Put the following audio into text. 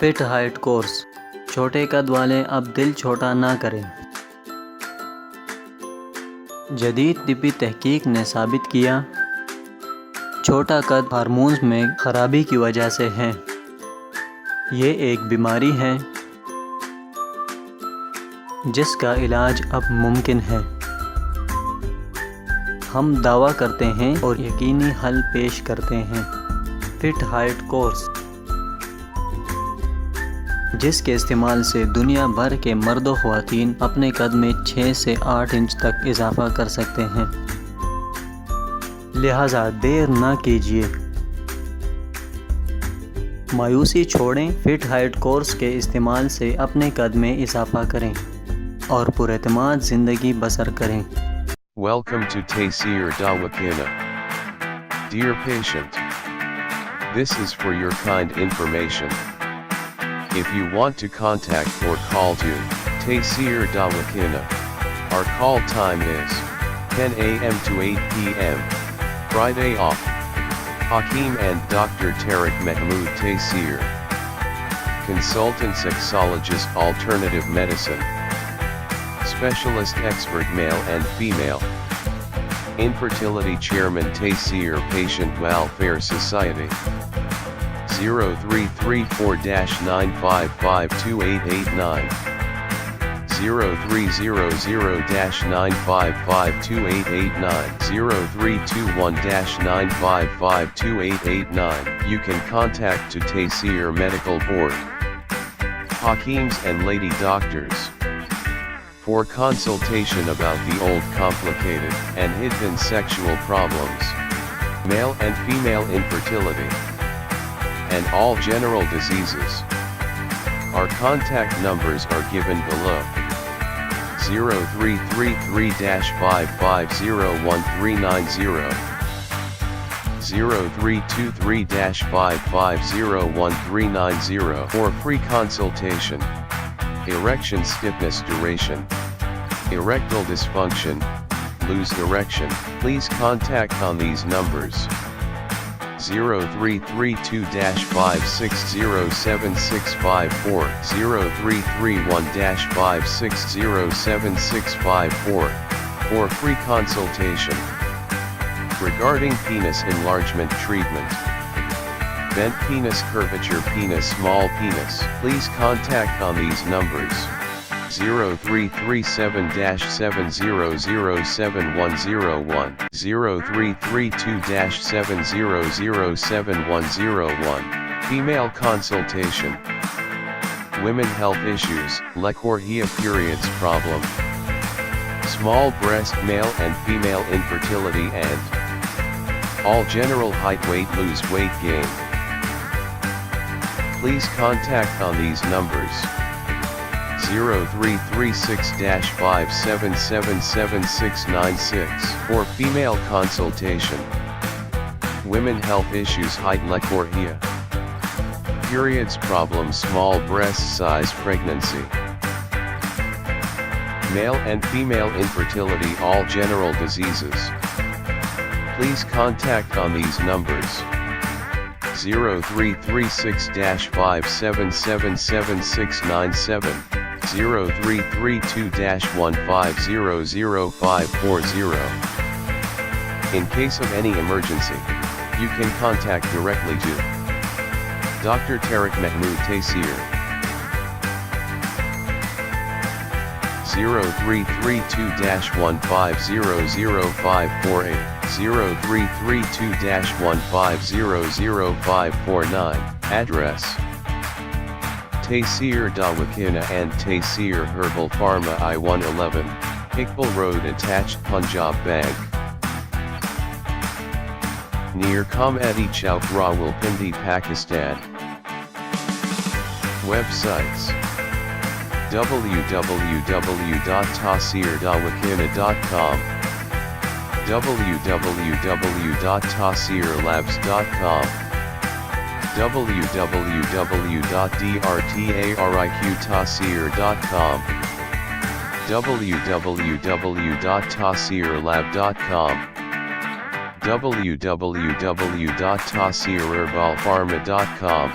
Feet height course, छोटे कद वाले अब दिल छोटा ना करें। जदीद तिब्बी तहकीक ने साबित किया, छोटा कद हार्मोन्स में ख़राबी की वजह से है। ये एक बीमारी है जिसका इलाज अब मुमकिन है। हम दावा करते हैं और यकीनी हल पेश करते हैं। फिट हाइट कोर्स, जिसके इस्तेमाल से दुनिया भर के मर्द व ख़वातीन अपने कद में 6 से 8 इंच तक इजाफ़ा कर सकते हैं। लिहाजा देर ना कीजिए, मायूसी छोड़ें। फिट हाइट कोर्स के इस्तेमाल से अपने कद में इजाफ़ा करें और पुरएतमाद ज़िंदगी बसर करें। Welcome to Taysir Dawakina. Dear patient, this is for your kind information. If you want to contact or call to Taysir Dawakina, our call time is 10 a.m. to 8 p.m. Friday off. Hakeem and Dr. Tariq Mahmood Taysir, Consultant Sexologist Alternative Medicine, Specialist Expert Male and Female, Infertility Chairman Taysir Patient Welfare Society, 0334-9552889, 0300-9552889, 0321-9552889. You can contact to Taysir Medical Board, Hakeems and Lady Doctors, for consultation about the old complicated and hidden sexual problems, male and female infertility, and all general diseases. Our contact numbers are given below. 0333-5501390, 0323-5501390 for free consultation. Erection stiffness duration, erectile dysfunction, loose erection. Please contact on these numbers: 0332-5607654, 0331-5607654, for free consultation. Regarding penis enlargement treatment, bent penis, curvature penis, small penis, please contact on these numbers: 0337-7007101, 0332-7007101. Female consultation, women health issues, Lecorhea periods problem, small breast, male and female infertility, and all general height, weight, lose weight, gain. Please contact on these numbers: 0336-5777696 for female consultation, women health issues, height, Lecorhea periods problem, small breast size, pregnancy, male and female infertility, all general diseases. Please contact on these numbers: 0336-5777697, 0332-1500540. In case of any emergency, you can contact directly to Dr. Tariq Mahmood Taysir, 0332-1500548, 0332-1500549. Address: Taysir Dawakina and Taysir Herbal Pharma, I-111, Iqbal Road, attached, Punjab Bank, near Comedy Chowk, Rawalpindi, Pakistan. Websites: www.taysirdawakina.com, www.taysirlabs.com, www.drtariqtaysir.com, www.taysirlab.com, www.taysirherbalpharma.com.